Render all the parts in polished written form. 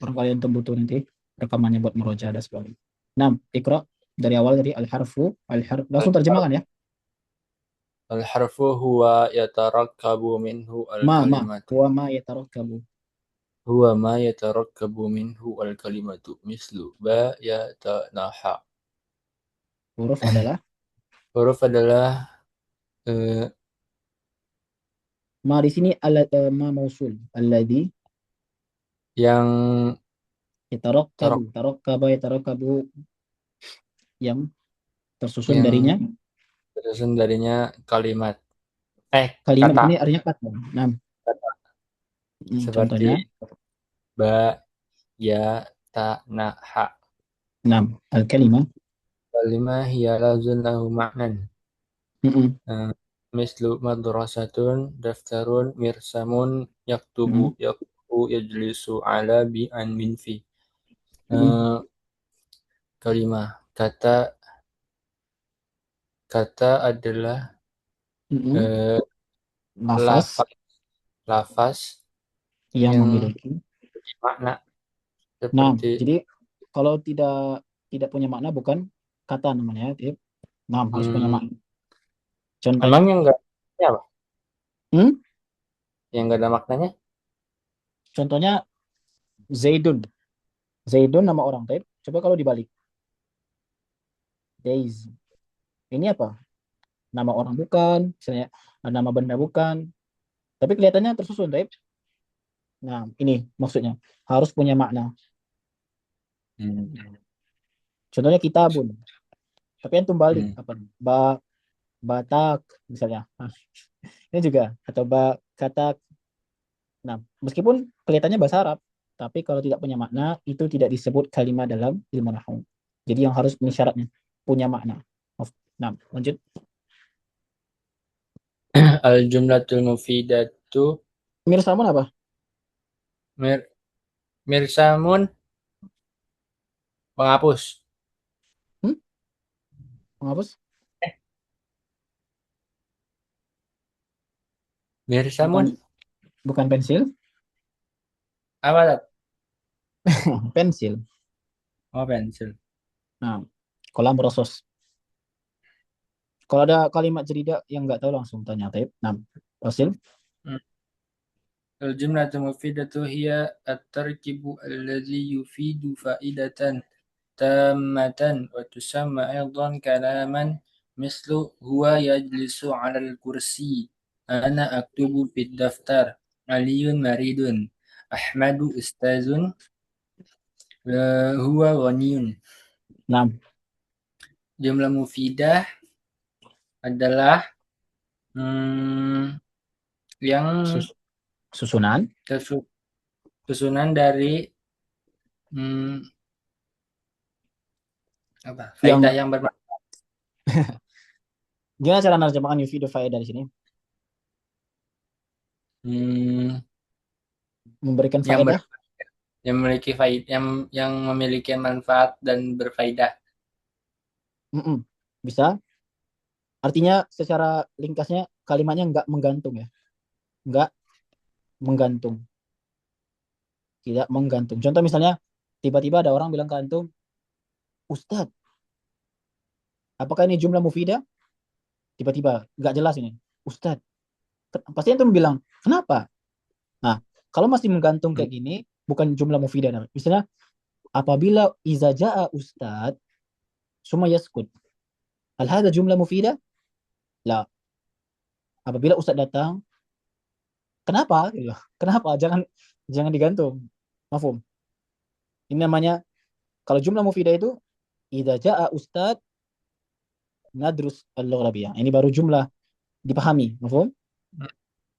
Barangkali antum butuh nanti rekamannya buat murojaah dan sebagainya. Nah, Iqra dari awal dari al-harf langsung terjemahkan ya. Al-harfu huwa yatarakkabu minhu Ma al-kalimatu. huwa ma yatarakkabu. Huwa ma yatarakkabu minhu al-kalimatu. Mislu ba ya ta na ha. Huruf adalah Huruf adalah eh, ma di sini ma mausul alladhi yang yatarakkabu tarak tarakkaba yatarakkabu yang tersusun yang darinya tersusun darinya kalimat. kalimat Kata. ini artinya kata. Nah, Seperti contohnya ba ya ta na ha. nah al-kalimah Kalimah hiya lafzun lahu ma'nan. mm-mm, Eh, Mislu madrasatun, daftarun, mirsamun, mm-mm, yaktubu, yajlisu, ala, bi, an, min, fi. mm-mm, Eh, Kalimah kata kata adalah mm-mm. eh, Lafaz lafaz lafaz yang yang memiliki. makna Nah, seperti jadi kalau tidak punya makna bukan kata namanya ya. Tip. Nah, harus punya hmm, makna. Contohnya, emang yang enggak apa? hmm? Yang enggak ada maknanya? Contohnya Zaidun. Zaidun nama orang. Tip. Coba kalau dibalik, Daisy. Ini apa? Nama orang bukan, misalnya nama benda bukan, tapi kelihatannya tersusun. Tip. Nah, ini maksudnya harus punya makna. Hmm. Contohnya kitabun. Tapi antum balik Hmm. apa? Batak misalnya. Nah, ini juga atau katak. Nah, meskipun kelihatannya bahasa Arab, tapi kalau tidak punya makna itu tidak disebut kalimat dalam ilmu nahwu. Jadi yang harus ini syaratnya punya makna. Nah, lanjut. Al jumlatul mufidatu Mirsamun apa? mir mirsamun penghapus. Hmm? Menghapus? Bukan Mirsamun bukan pensil, apa dat? pensil. Oh, pensil. Nah, kolam rosos. Kalau ada kalimat jadidah yang nggak tahu langsung tanya taib. Nah, pensil. الجملة المفيدة هي التركيب الذي يفيد فائدة تامة وتسمى أيضا كلاما مثل هو يجلس على الكرسي أنا أكتب في الدفتر علي مريض أحمد أستاذ هو غني. Nah, Jumlah mufidah adalah hmm, yang susunan tersusunan dari hmm, apa faidah yang yang bermakna. gimana cara menerjemahkan yufidu faedah dari sini? Hmm, Memberikan yang ber, faedah. yang memiliki faid yang memiliki manfaat dan berfaedah. Mm-mm. Bisa. Artinya secara ringkasnya kalimatnya nggak menggantung ya. Nggak menggantung. Tidak menggantung. Contoh misalnya tiba-tiba ada orang bilang ke antum, Ustadz, apakah ini jumlah mufidah? Tiba-tiba nggak jelas ini. Ustadz, pasti antum bilang, kenapa? Nah, kalau masih menggantung Hmm. kayak gini, bukan jumlah mufidah namanya. Misalnya, apabila iza ja'a Ustadz, summa yaskut. Hal hada jumlah mufidah? La. Apabila Ustadz datang, kenapa? Gitu. Kenapa? Jangan jangan digantung. Mafhum. Ini namanya kalau jumlah mufidah itu idza jaa ustad nadrus al-lugha Arabiyah. Ini baru jumlah dipahami, mafhum?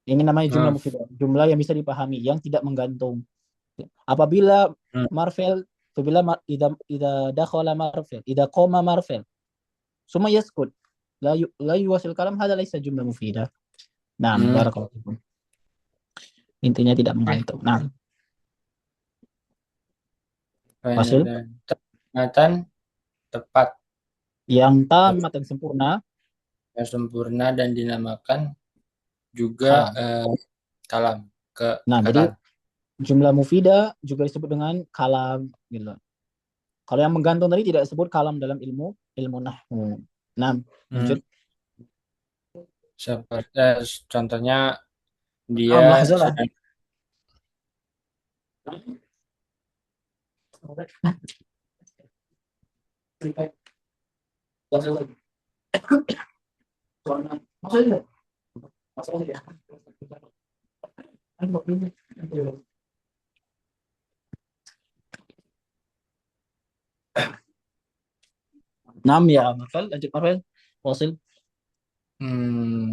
Ini namanya jumlah Hmm. mufidah, jumlah yang bisa dipahami, yang tidak menggantung. Apabila Hmm. Marvel, apabila idza dakhala Marvel, idza qama Marvel, summa yaskut, la yuwasil kalam hada laisa jumlah mufidah. Nah, Hmm. barakallahu fikum. Intinya tidak menggantung. Nah, hasil Matan tepat yang tamat dan sempurna. yang sempurna dan dinamakan juga Kalam. kalam Nah, jadi perkataan. Jumlah mufidah juga disebut dengan kalam gitu. Kalau yang menggantung tadi tidak disebut kalam dalam ilmu ilmu nahwu. Nah, Hmm, lanjut. seperti contohnya dia Am lahzalah. sedang Nam ya, Marvel, lanjut Marvel. Wasil.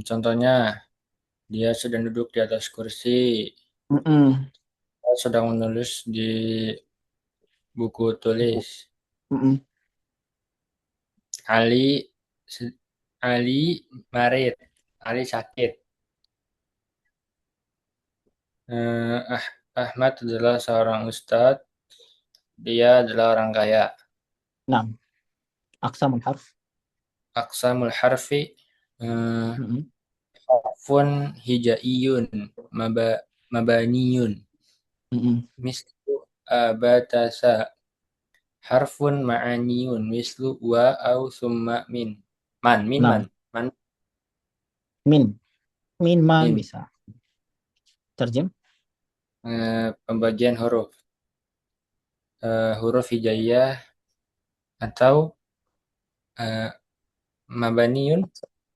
contohnya dia sedang duduk di atas kursi, Mm-mm. sedang menulis di buku tulis. Mm-mm. Ali Ali marid, Ali sakit. Ahmad adalah seorang ustadz, dia adalah orang kaya. Nam. Aqsamul harf. Aqsamul harfi eh, Mm-mm. harfun hijaiyun mabaniyun Mm-mm. mislu abatasa harfun ma'aniyun mislu wa au summa min man Nam. man Min. Min man min. bisa. Terjem. Pembagian huruf. Huruf hijaiyah atau eh, mabaniyun.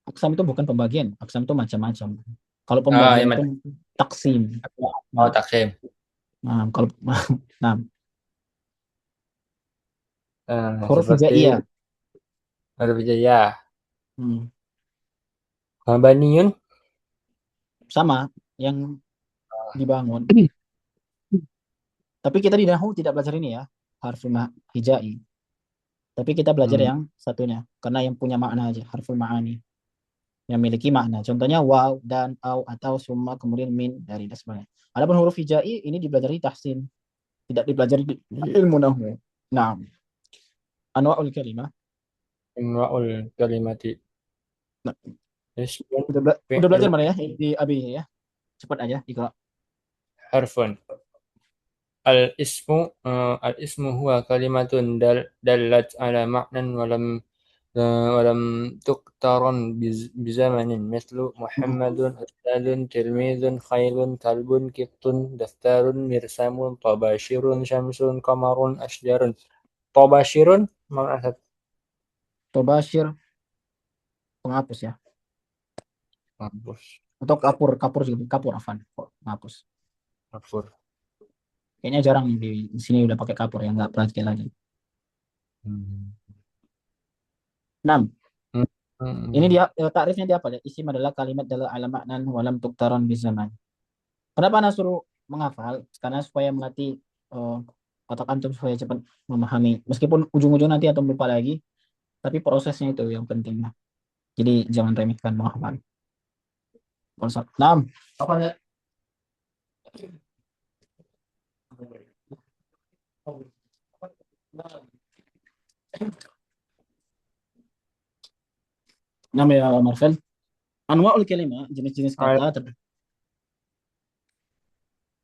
Aksam itu bukan pembagian. Aksam itu macam-macam. Kalau Ya pembagian itu macam taksim. oh Nah, taksim. kalau nah, huruf Seperti hijaiyah. huruf hijaiyah. Hmm. Mabaniyun. Sama yang dibangun. Tapi kita di Nahwu tidak belajar ini ya, harful hijai. Tapi kita belajar Hmm. yang satunya, karena yang punya makna aja, harful ma'ani, yang memiliki makna. Contohnya waw dan au atau summa kemudian min dari dan sebagainya. Adapun huruf hijai ini dipelajari tahsin, tidak dipelajari di ilmu nahwu. Nah, anwaul kalimah. Imra'ul kalimati Nah, ismun udah fi'il belajar mana ya di abi ini ya? Cepat aja ikra. harfun. Al ismu huwa kalimatun dallat ala ma'nan walam tuqtaran bizamanin mislu Muhammadun ustadun tilmizun khailun kalbun kittun daftarun mirsamun tabashirun syamsun qamarun asjarun. Tabashirun mana Tobashir penghapus ya. mampus Atau kapur, kapur juga kapur afan. Penghapus. kafur. Kayaknya jarang di sini udah pakai kapur ya, nggak praktik lagi. Hmm. 6. Hmm. Ini Hmm. dia takrifnya dia apa ya? Isim adalah kalimat dalam alamat dan walam tuktaron di zaman. Kenapa Anda suruh menghafal? Karena supaya melatih eh, otak antum supaya cepat memahami. Meskipun ujung-ujung nanti antum lupa lagi, tapi prosesnya itu yang penting. Jadi jangan remehkan menghafal. Konsep. 6. Apa ya? 6 ya Marvel. Anwaul kalimah, jenis-jenis kata.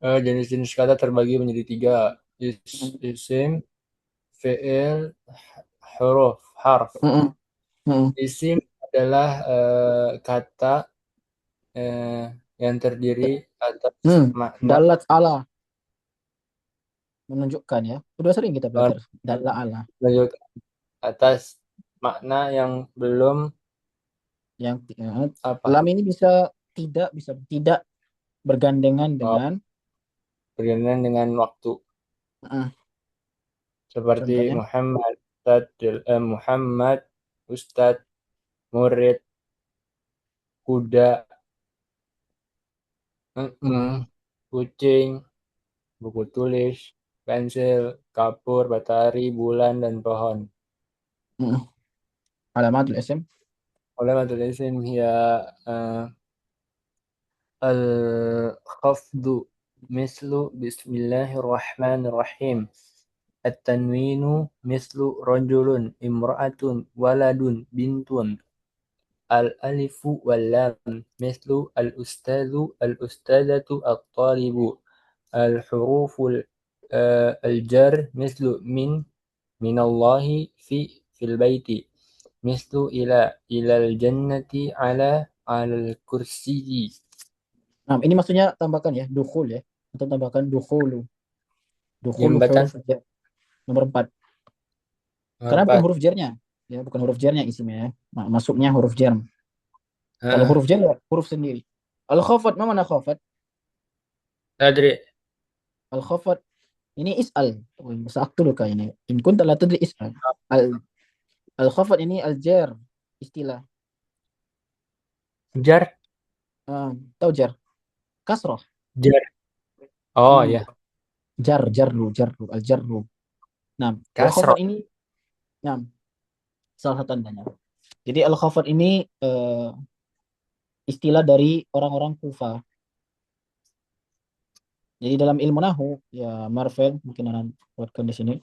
Jenis-jenis kata terbagi menjadi tiga. Isim, fi'il, huruf, harf. Mm-mm. Mm-mm. Isim adalah kata eh, yang terdiri atas makna Dalat ala menunjukkan ya. Sudah sering kita eh, belajar dalat ala menunjuk atas makna yang belum yang apa lam ini bisa tidak bergandengan oh, dengan berkenaan dengan waktu mm, seperti contohnya Muhammad, Ustadz, murid, kuda, kucing, buku tulis, pensil, kapur, matahari, bulan, dan pohon. mm, alamatul ism. Ulamatul isim hiya uh, al-khafdu mislu bismillahirrahmanirrahim. At-tanwinu mislu rajulun, imra'atun, waladun, bintun. Al-alifu wal lam mislu al-ustadzu, al-ustadzatu, at-talibu. الحروف الجر مثل من الله في البيت مثل إلى الجنة على الكرسي. Nah, ini maksudnya tambahkan ya, dukhul ya. Atau tambahkan dukhulu. Dukhulu Jembatan huruf jar. Nomor 4. nomor Karena bukan 4. huruf jarnya. Ya, bukan huruf jarnya isimnya ya. Masuknya huruf jar. Kalau Ah, huruf jar ya huruf sendiri. Al-khafat, mana khafat? أدري. Al-khafat ini is'al. Oh, sa'aktuluka ini. In kunta la tadri is'al. Al Al-khafat ini al-jar, istilah. Jar. Tahu jar? Kasroh. Jar. Oh Hmm, ya, jarru, al-jarru. Nah, kasro. al-khafat ini, nah, salah satu tandanya. Jadi al-khafat ini istilah dari orang-orang Kufa. Jadi dalam ilmu nahu, ya Marvel mungkin akan buatkan di sini.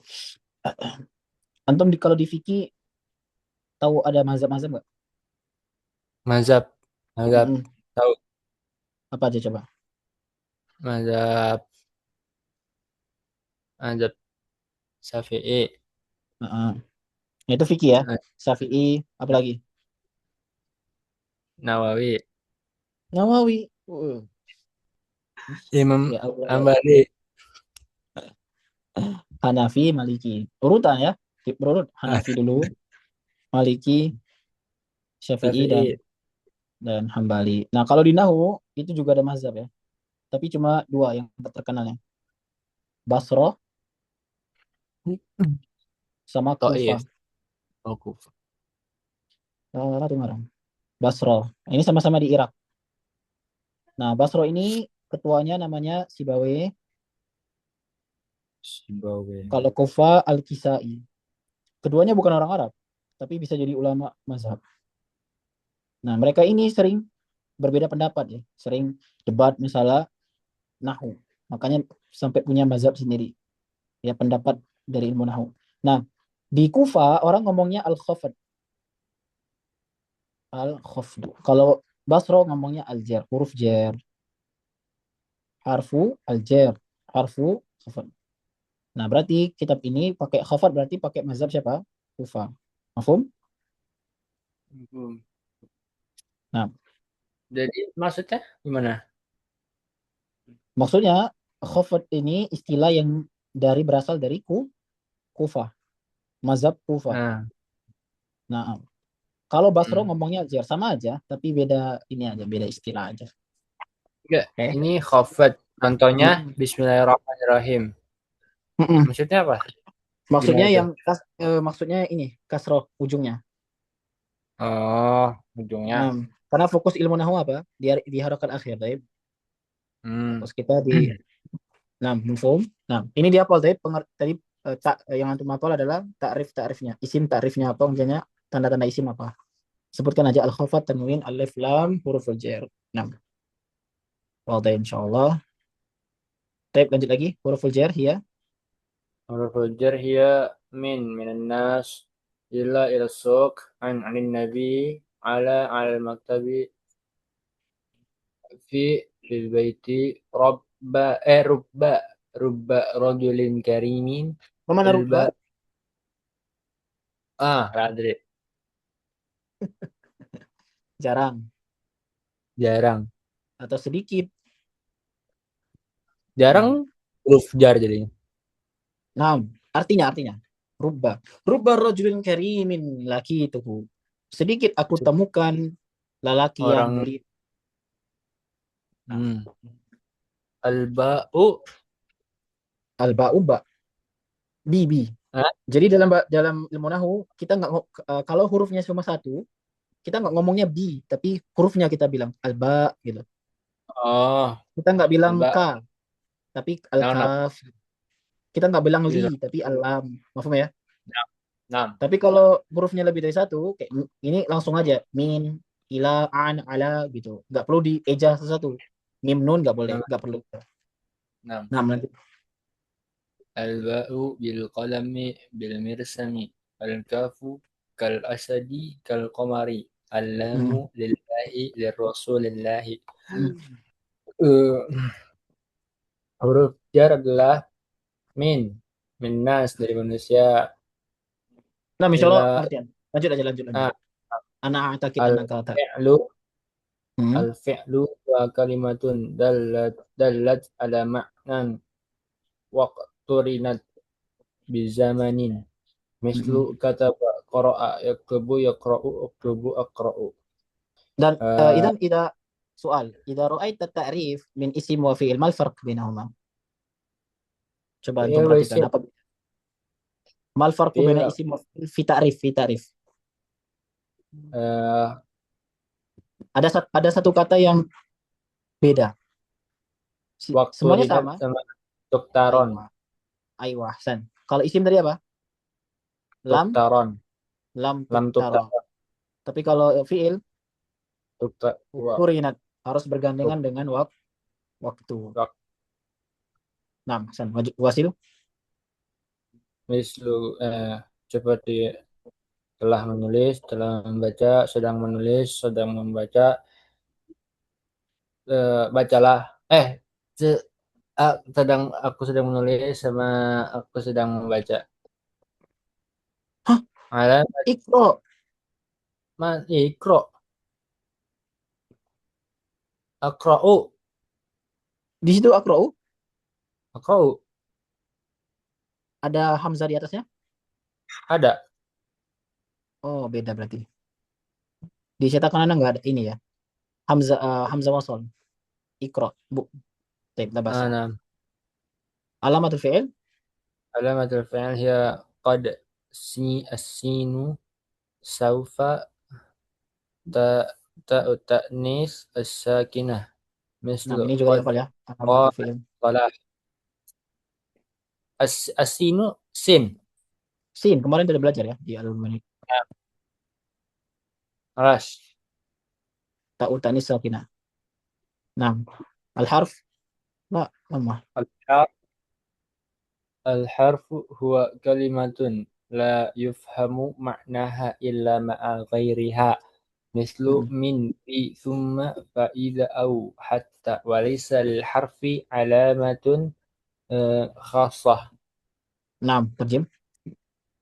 Antum kalau di fikih tahu ada mazhab-mazhab nggak? Mazhab. Mazhab. Mm-mm. Tahu. Apa aja coba? Mazhab. Mazhab Syafi'i. Heeh. Itu fikih ya. Syafi'i, apa lagi? Nawawi. Nawawi. Imam Ya Allah. Ambali. Hanafi, Maliki. Urutan ya. Berurut Hanafi dulu, Maliki, Syafi'i Syafi'i. dan Hambali. Nah, kalau di Nahu itu juga ada mazhab ya. Tapi cuma dua yang terkenalnya. Basroh sama Taif. Kufah. Aku. Salah satu orang. Basroh. Ini sama-sama di Irak. Nah, Basroh ini ketuanya namanya Sibawe. Sibawe. Kalau Kufah Al-Kisai. Keduanya bukan orang Arab, tapi bisa jadi ulama mazhab. Nah, mereka ini sering berbeda pendapat ya. Sering debat masalah Nahu. Makanya sampai punya mazhab sendiri. Ya, pendapat dari ilmu Nahu. Nah, di Kufa orang ngomongnya al-khafd. Al-khafd. Kalau Basro ngomongnya al-jar, huruf jar. Harfu al-jar, harfu khafd. Nah, berarti kitab ini pakai khafd berarti pakai mazhab siapa? Kufa. Mafhum? Hmm. Nah, Jadi maksudnya gimana? maksudnya khafd ini istilah yang berasal dari Kufa, mazhab Kufa. Nah, Nah, kalau Basro hmm. ngomongnya al-jar sama aja, tapi beda ini aja, beda istilah aja. Enggak, Oke. ini khafat. Contohnya Mm-mm. Bismillahirrahmanirrahim. Mm-mm. Maksudnya apa? Maksudnya Gimana tuh? maksudnya ini kasroh ujungnya. Oh, ujungnya. Nah, karena fokus ilmu nahwu apa? Di harokat akhir, Taib. Hmm. Fokus kita di nah, mafhum. Nah, ini dia apa, Taib? Tadi yang antum hafal adalah takrifnya. Isim takrifnya apa? Misalnya tanda-tanda isim apa? Sebutkan aja al-khafat, tanwin, alif, lam, huruf jar. Nah, wadah insyaallah. Taib lanjut lagi. Huruf jar ya. Huruf jar hiya minan nas ila suq anin nabi ala maktabi fi fil baiti rubba rajulin karimin Mana alba rubba? radri Jarang jarang atau sedikit. jarang Nah, huruf jar jadinya. nah, artinya rubba. Rubba rajulin karimin, laki itu. Sedikit aku temukan lelaki yang Orang mulia. Nah, hmm, alba'u al-ba'u ba, bi. ah, Jadi dalam ilmu nahwu kita nggak kalau hurufnya cuma satu, kita nggak ngomongnya bi, tapi hurufnya kita bilang alba gitu. oh Kita nggak bilang alba ka, tapi naon apa al-kaf. Kita nggak bilang li, gitu. tapi al-lam. Maaf ya. Nah, nah, Tapi kalau hurufnya lebih dari satu, kayak ini langsung aja min, ila, an, ala gitu. Nggak perlu dieja satu-satu. Mim nun nggak boleh, nah, nggak perlu. nah. Nah, lanjut. Al-ba'u bil qalami bil mirsami. Al-kafu kal asadi kal qamari. Al-lamu Hmm. lillahi lirrasulillahi. Hmm. Eh, huruf jar adalah min. Minnas dari manusia. Nah, insya Allah Ila pengertian. Lanjut aja, lanjut, lanjut. ah, Anak atakid anak kata. al-fi'lu Hmm. al-fi'lu wa kalimatun dallat ala ma'nan waqturinat bizamanin. Mislu Mm-mm. kataba qara'a yaktubu yaqra'u uktubu aqra'u. Dan Eh, إذا سؤال إذا رأيت التعريف من اسم وفعل ما الفرق بينهما؟ Coba antum fi'il wa perhatikan isim. apa ما الفرق بين Fi'il اسم وفعل في تعريف eh, ada satu kata yang beda. waktu Semuanya rinat sama. sama tuktaron. Aywa, aywa, Hasan. Kalau isim tadi apa? Lam, Tuktaron. lam Lam tuktaro. tuktaron. Tapi kalau fiil Wa, kurinat harus bergandengan dengan waktu. wak, Nah, Hasan, wasil. mislu seperti telah menulis, telah membaca, sedang menulis, sedang membaca, bacalah. Eh, se- aku sedang menulis sama aku sedang membaca. Hah? Ada Ikro. man ikro, akra'u, Di situ akrou akra'u. ada hamzah di atasnya. Ada. Oh, beda berarti. Di cetakan Anda nggak ada ini ya. Hamzah hamzah wasol. Ikro. Bu. Baik, labas. Nah, Alamatul fi'il. علامة الفعل هي قد السين سوف تاء تاء التأنيث الساكنة Nah, مثل ini juga قد dihafal ya. قام Alamatul fi'il. طلع السين سين. Sin, kemarin sudah belajar ya di alumni. راش. Ta'u tanis sakinah. Nah, al-harf. La, lemah. الحرف الحرف هو كلمة لا يفهم معناها إلا مع غيرها مثل Mm-mm. من في ثم فإذا أو حتى وليس للحرف علامة خاصة. Nah, terjem.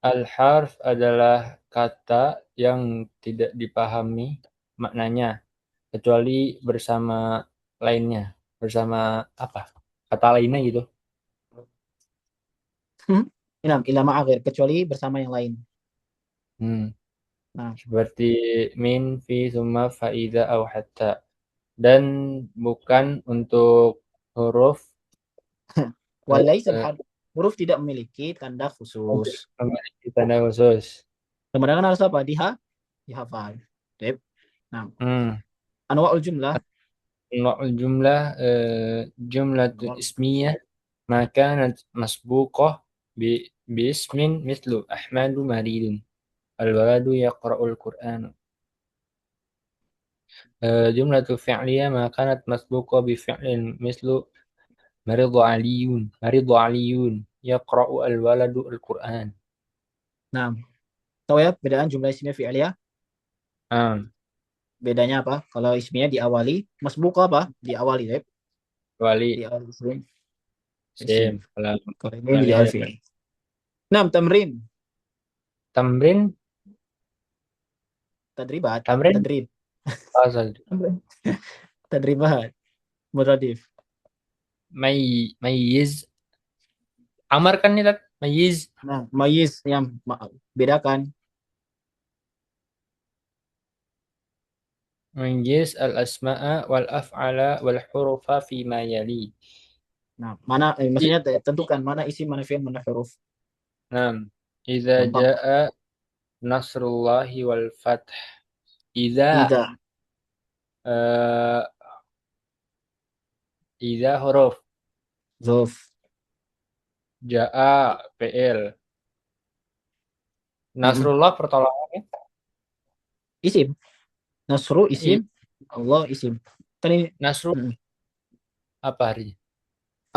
Al-harf adalah kata yang tidak dipahami maknanya kecuali bersama lainnya. Bersama apa? Kata lainnya gitu. Hmm. Inam, ila ma'aghir. Kecuali bersama yang lain. Hmm. Nah, Seperti min, fi, summa, faida, au hatta. Dan bukan untuk huruf walaisal eh, harf. Huruf tidak memiliki tanda untuk khusus. memiliki tanda khusus. Kemudian harus apa? Dihafal. Baik. Nah, Hmm. anwa'ul jumlah. نوع الجملة جملة Anwa'ul- اسمية ما كانت مسبوقة باسم مثل أحمد مريض الولد يقرأ القرآن. جملة فعلية ما كانت مسبوقة بفعل مثل مرض علي يقرأ الولد القرآن. Nah, tahu ya perbedaan jumlah ismiyah fi'liyah? آه. Bedanya apa? Kalau ismiyah diawali, masbuka apa? Diawali, Dep. ولي Diawali isim. سيم كلام. Kalau ini diawali كلامnya fi'il. Nah, tamrin. تمرين. Tadribat. تمرين Tadrib. قصد Tadribat. Muradif. ميز. عمر kan nih Tat? ميز. Nah, mayis yang bedakan. ميز الأسماء والأفعال والحروف فيما يلي. Nah, mana maksudnya tentukan mana isim, mana fi'il, mana huruf. نعم. إذا Gampang. جاء نصر الله والفتح. إذا Ida, آه إذا huruf. zof. جاء فعل. Mm-mm. Nasrullah pertolongannya. Isim. Nasru I- isim. Allah isim. Kan ini. Nasrul Mm-mm. apa artinya?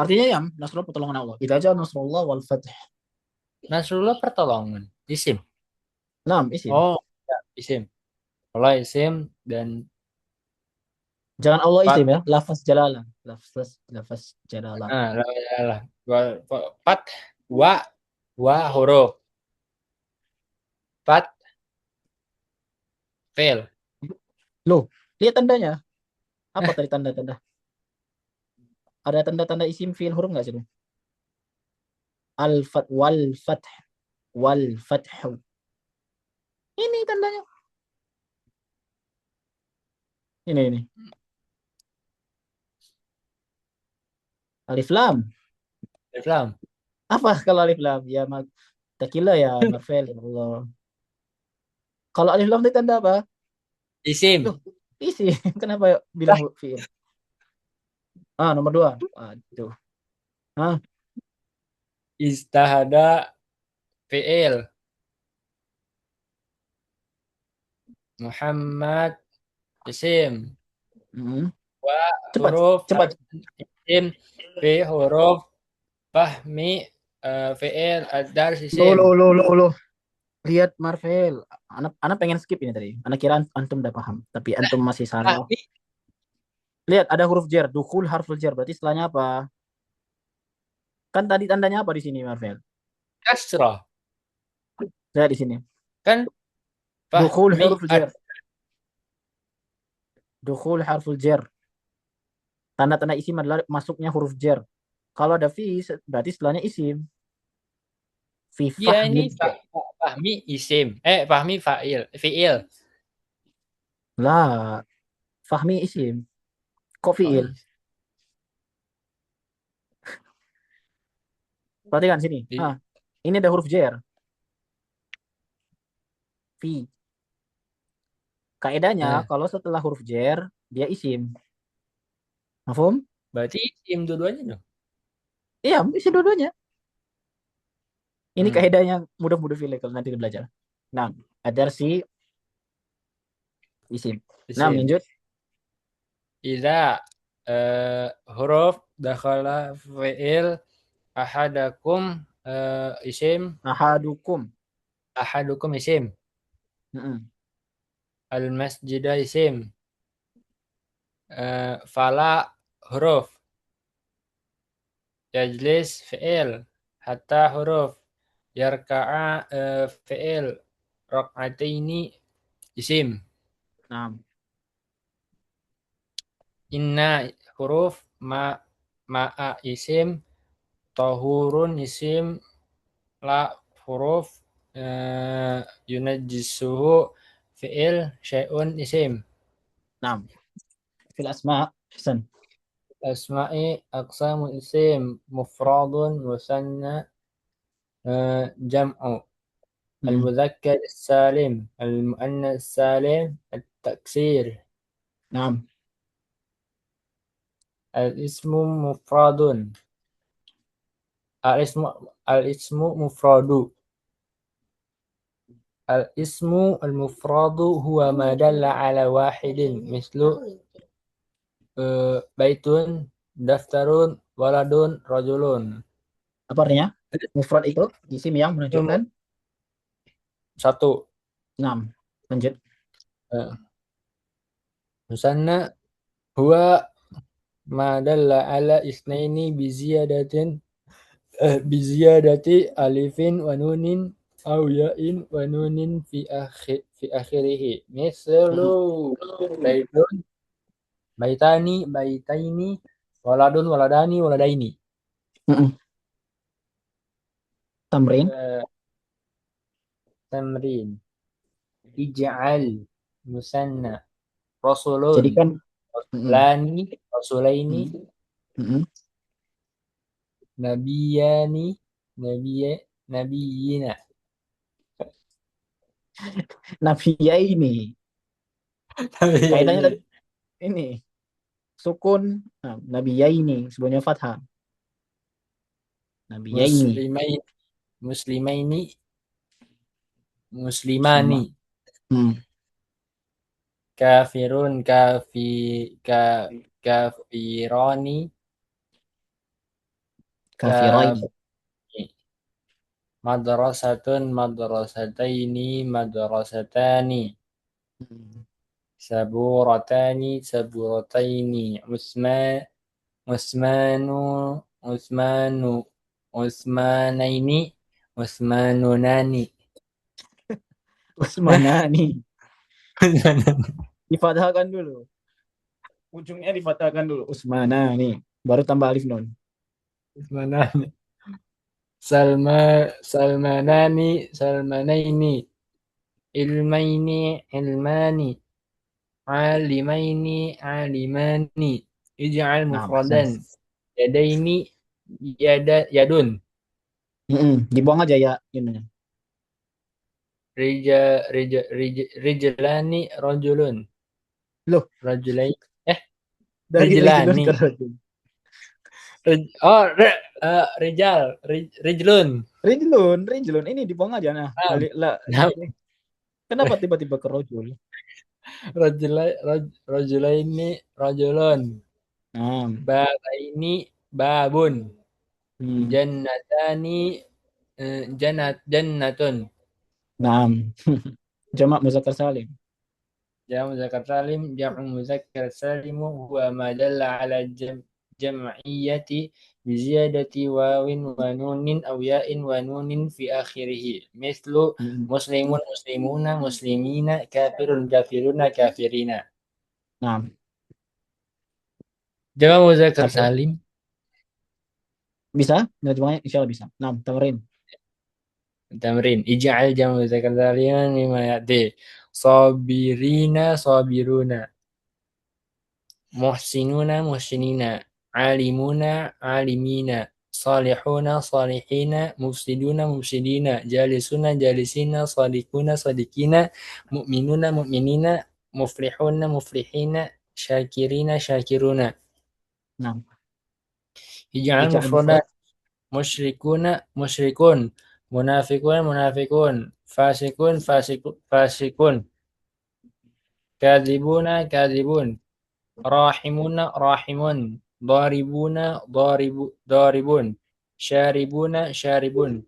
Artinya ya, Nasru pertolongan Allah. Idza jaa Nasrullah wal fath. Nasrullah pertolongan. Isim. Nam, isim. Oh, ya, isim. Allah isim dan Jangan Allah isim Fat, ya, lafaz jalalah. Lafaz jalalah. lah. Fat, wa, huruf. Fat, fail. Loh, lihat tandanya. Apa tadi tanda-tanda? Ada tanda-tanda isim fiil huruf nggak sih? Al-fat wal fathu. Ini tandanya. Ini. Alif lam. Islam. Apa kalau alif lam? Ya, takila ya, Marvel. Ya Allah. Kalau alif lam itu tanda apa? Loh, Isim. isi. Kenapa bilang fiil? Ah, nomor dua. Aduh. Ah, Istahada, fi'il. Muhammad, isim. mm. Wa, Cepat, huruf. cepat. Isim. Fi, huruf. Fahmi, fi'il. Ad-dar, Loh, isim. loh, loh, loh, loh. Lihat Marvel. Anak pengen skip ini tadi. Anak kira antum udah paham, tapi antum masih salah. Fahmi, Lihat ada huruf jer, dukul harful jer. Berarti setelahnya apa? Kan tadi tandanya apa di sini, Marvel? kasrah. Lihat di sini. Kan Dukul fahmi, huruf jer. Dukul harful jer. Tanda-tanda isim adalah masuknya huruf jer. Kalau ada fi, berarti setelahnya isim. Fi Iya ini fahmi. Fahmi isim. Fahmi fa'il, fi'il. Lah, fahmi isim. Kok Oh, fiil? Perhatikan sini. di, Ini ada huruf jer. Fi. Kaedahnya eh, kalau setelah huruf jer, dia isim. Mafhum? berarti isim dua-duanya dong. Iya, isim dua-duanya. Ini Hmm, kaedahnya mudah-mudah pilih kalau nanti belajar. Nah, ada si isim. Nah, isim. lanjut. Iza, huruf dakhala fi'il ahadakum, isim. Ahadukum. Ahadukum isim. Mm-mm. Al-masjida isim. Fala, huruf. Yajlis, fi'il. Hatta, huruf. Yarka'a, fi'il. Raq'ataini isim. Nah, Inna, huruf. Ma'a isim. Tohurun isim. La, huruf. Yunajjisuhu, fi'il. Syai'un isim. nah, fil asma. Hasan. Asma'i, aqsamu isim. Mufradun, musanna, jam'u. Mm-mm. المذكر السالم، المؤنث السالم، التكسير. Nah, الاسم مفرد. الاسم الاسم مفرد. الاسم المفرد هو ما دل على واحد مثل بيت، دفتر، ولد، رجل. apa artinya? Mufrad itu isim yang Itu menunjukkan satu. enam. Lanjut. Eh, Musanna huwa ma dalla ala isnaini biziyadati alifin wa nunin au ya'in wa nunin fi akhirih. Mislu Mm-mm. baitun, baitani, baitaini, waladun, waladani, waladaini. Mm-mm. Tamrin. Eh, Tamrin. Ij'al musanna rasulun, Jadikan. Mm-mm. rasulani, rasulaini, Mm-mm. Mm-mm. nabiyani, nabiye, nabiyina. Nafiya ini. Kaidahnya tadi ini. Sukun. Nah, Nabiya ini. Sebelumnya fathah. Nabiya ini. Muslimaini, muslimaini, muslimani. Muslimah. Hmm. Kafirun, kafironi, Kafiraini. kafi. Madrasatun, madrasataini, madrasatani. Hmm. saburatani, saburataini, Usmanu, Usmanu, Usmanaini, Usmanunani. Usmana nih. Difathahkan dulu. Ujungnya difathahkan dulu. Usmana nih. Baru tambah alif nun. Usmanani. Salmanani, Salmanaini, Ilmaini, Ilmani, Alimaini, Alimani. Ij'al Nah, mufradan. Yadaini, yadun. Dibuang aja ya ininya. Rijlani, rajulun. Loh, Rajulain. dari rijlun Rijlani. ke rajul. Rijal, Rijlun. Rijlun. Ini dibuang aja. Nah, Nah, nah, ini. Kenapa tiba-tiba ke rajul? Rajulaini, rajulun. Nah, Babaini, babun. hmm. Jannatani, jannatun. Nah, jamak muzakkar salim. Jamu muzakkar salim, jamu muzakkar salimu huwa ma dalla ala jam'iyyati bi ziyadati wawin wa nunin aw ya'in wa nunin fi akhirih. Mislu Hmm. muslimun, muslimuna, muslimina, kafirun, kafiruna, kafirina. Nah, Jamu muzakkar satu. salim. Bisa? Nah, jumlahnya insya Allah bisa. Nah, tamarin. Tamrin. Ij'al jamu muzakkar saliman mimma ya'ti. Sabirina, sabiruna. Muhsinuna, muhsinina. Alimuna, alimina. Salihuna, salihina. Mufsiduna, mufsidina. Jalisuna, jalisina. Sadikuna, sadikina. Mu'minuna, mu'minina. Muflihuna, muflihina. Syakirina, syakiruna. Nah, Ij'al ija'al mufradan. mufrad. Musyrikuna, musyrikun. Munafikun, munafikun. Fasikun, fasikun. Kadzibuna, kadzibun. Rahimuna, rahimun. Daribuna, daribun. Syaribuna, syaribun.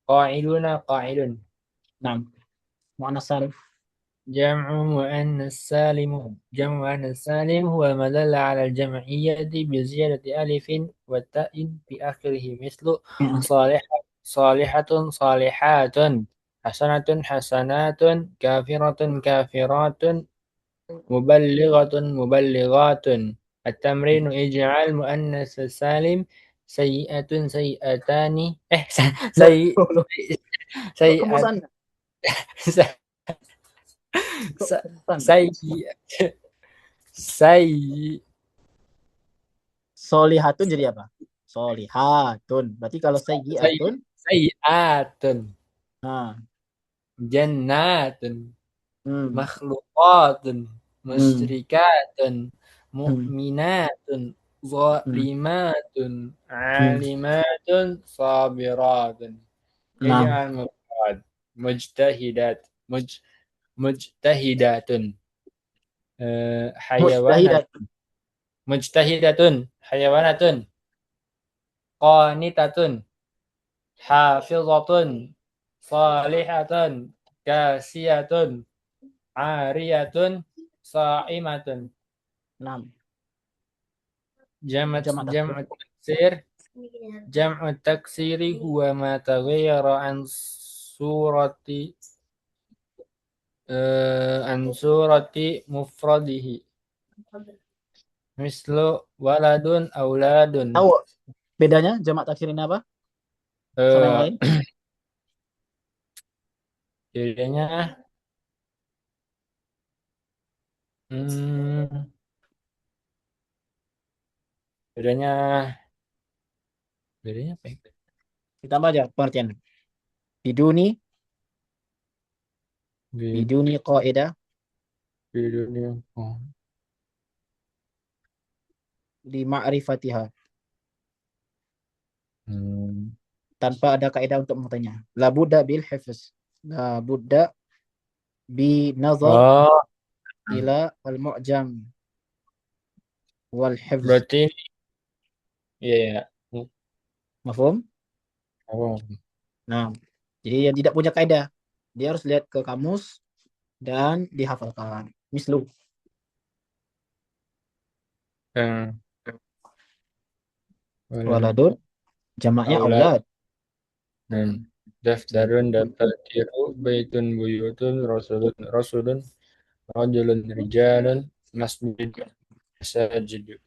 Qa'iluna, qa'ilun. Nah, muannas salim. جمع مؤنث سالم هو ما دل على الجمعية بزيادة ألف وتاء في آخره مثل Hmm. صالحة، صالحة، صالحات. حسنة، حسنات. كافرة، كافرات. مبلغة، مبلغات. التمرين اجعل مؤنث سالم سيئة، سيئتان. Loh, سيء loh, loh. Kok ke سيئة. musanna? Kok ke musanna? سيء سيء Solihatun jadi apa? Solihatun. Berarti kalau sayyiatun, سيئات. nah, جنات. hmm, مخلوقات. hmm, مشركات. hmm, مؤمنات. hmm, ظالمات. hmm. عالمات. صابرات. Nah, اجعل مفرد. مجتهدات. مجتهدات. حيوانات. mujtahidat. مجتهدة. حيوانات. قانتة. حافظة. صالحة. كاسية. عارية. صائمة. Nah, jamak جمع taksir. التكسير. جمع التكسير هو ما تغير عن صورة مفرده. مثل ولد، أولاد. Tahu bedanya jamak taksir ini apa? Sama yang Eh, lain? Bedanya, hmm, bedanya, bedanya apa ya? Ditambah aja pengertian. Biduni, Be- biduni qaidah, Bedanya, oh, di ma'rifatiha. hmm. Tanpa ada kaidah untuk mengetahuinya. La budda bil hifz. La budda bi nazar Oh, ila al mu'jam wal hifz. berarti, iya ya. Mafhum? Oh, Nah, jadi yang tidak punya kaidah, dia harus lihat ke kamus dan dihafalkan. Mislu. yang walad Waladun jamaknya aulad aulad. dan daftarun daftar tiru baitun buyutun rasulun rasulun rajulun rijalun masjid masajid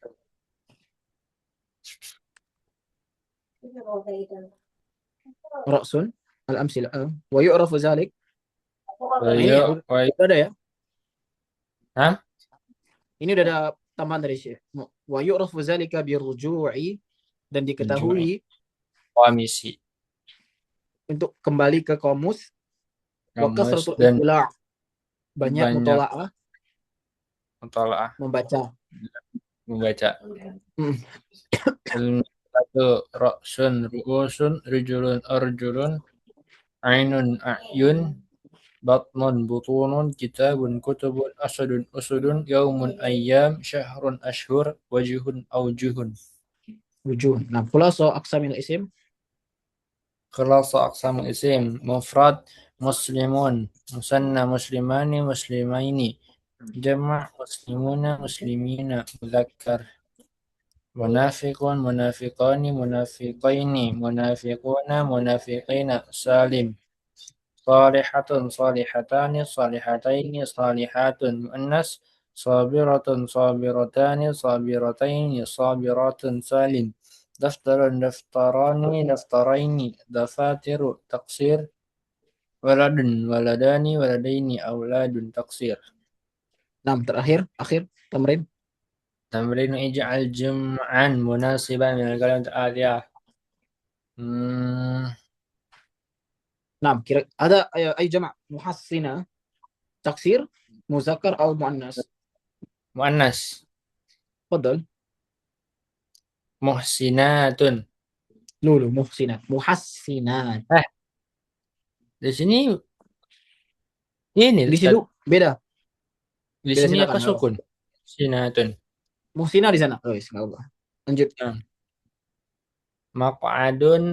Ra'sun al-amsilah. Wa yu'rafu zalik. wa Nah, ini ya udah ada ya. hah Ini udah ada tambahan dari Syekh. Wa yu'rafu zalika birruju'i, dan rujui diketahui komisi untuk kembali ke kamus, wa kamus kasratul dan ittila', banyak banyak mutola'ah, mutalaah membaca. membaca Hmm. satu roksun ruusun rijulun arjulun ainun ayun batnun butunun kitabun kutubun asadun usudun yaumun ayyam syahrun ashhur wajihun aujuhun Wujuh. Nah, khulasa aqsamil isim. kelas aqsam isim mufrad muslimun musanna muslimani muslimaini jama' muslimuna muslimina mudzakkar munafiqun munafiqani munafiqaini munafiquna munafiqina salim Salihatun salihatani salihataini salihatun muannas sabiratun sabiratani sabirataini sabiratun salim daftarun daftarani daftaraini dafatiru taksir waladun waladani waladaini auladun taksir Nah, terakhir, akhir tamrin. tamrin ij'al jum'an munasiban min al-kalim al-atiyah hmm, Nah, kira ada ay jama' muhassina, taksir, muzakkar atau muannas. muannas Fadal. muhsinatun Lulu muhsinat, muhassinat. di sini ini Di Ustaz. situ beda. Di Beda sini apa silakan. Halo. sukun? Sinatun. Muhsinah di sana. Oh, yes, nggak apa. Lanjut. Nah, maq'adun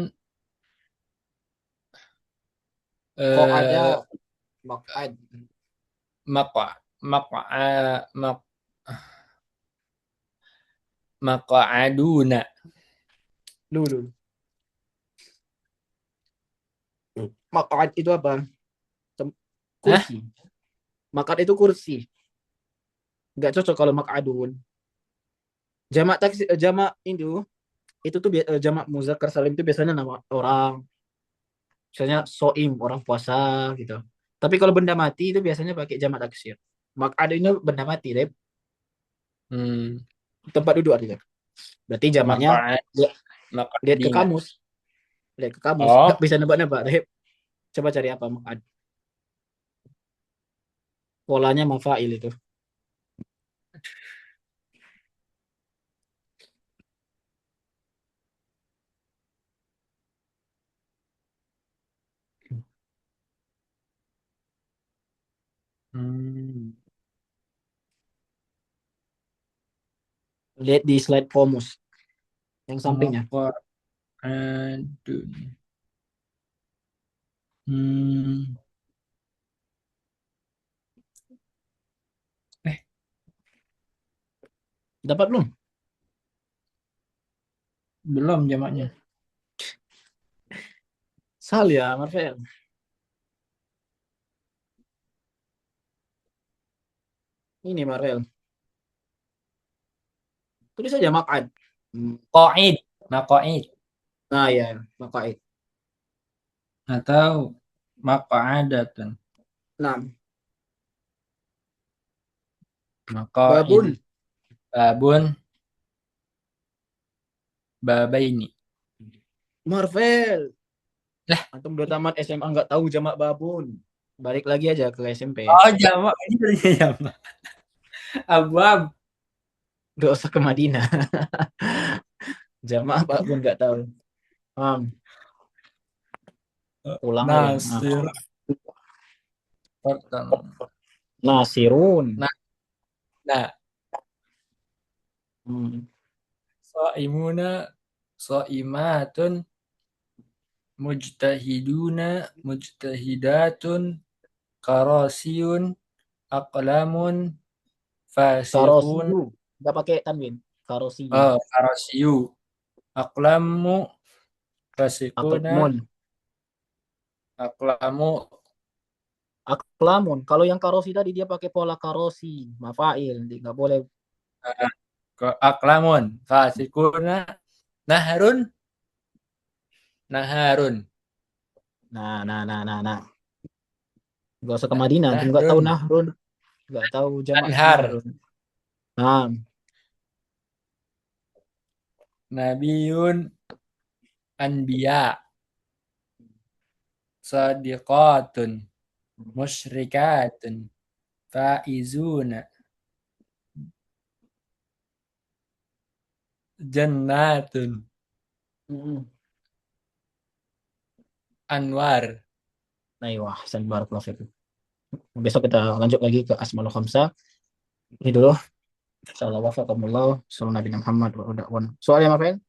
Kok ada eh maq'ad. maq'a maq'a maq maq'aduna. Lulu. Maq'ad itu apa? Hah? Kursi. Maq'ad itu kursi. Nggak cocok kalau maq'adun. Jamak taksi, jamak itu tuh jamak muzakkar salim itu biasanya nama orang. Misalnya soim, orang puasa gitu. Tapi kalau benda mati itu biasanya pakai jamak taksir. Maq'ad ini benda mati, Dep. Hmm, Tempat duduk artinya. Berarti jamaknya maq'ad lihat, lihat ke maq'adina. kamus. Lihat ke kamus. Nggak Oh, bisa nebak-nebak, Dep. Coba cari apa maq'ad. Polanya mafail itu. hmm, Lihat di slide kamus yang sampingnya. maq'adun. Hmm, eh Dapat belum? belum jamaknya. Sal ya, Marvel. Ini Marvel. Tulis saja maq'ad. Hmm. Qa'id, maq'id Nah ya, maq'id. atau maq'adatun. Nah, Maq'id babun. babun babaini. Marvel. Lah, Antum udah tamat SMA nggak tahu jamak babun. Balik lagi aja ke SMP. oh jamak ini dari jamak. Abwab. Gak usah ke Madinah. Jamak babun nggak tahu. Ulang aja. Nasir. Pertama. Nasirun. Nah, nah, Hmm. soimuna, soimatun, mujtahiduna, mujtahidatun, karasiyun, aqlamun, fasiqun. Karosiyu. Nggak pakai tanwin. Karosiyun. Karosiyu. Aklamu rasikuna. Aklamun. Aklamu Aklamun. Kalau yang karosi tadi dia pakai pola karosi, mafail, nggak boleh. aklamun. Fasikuna. Naharun. Naharun. Nah. Gak usah ke Madinah, antum nggak tahu Nahrun. nahrun, nggak tahu jamak Anhar. nahrun. Nah, Nabiyun. Anbiya. Sadiqatun. Musyrikatun. Faizuna. Jannatun. mm. Anwar. Nah, wah, Hasan barakallahu fikum. Besok kita lanjut lagi ke Asmaul Khamsah. Ini dulu. Insyaallah wafaqakumullah. Sallallahu Nabi Muhammad wa Soal ya, Mafel?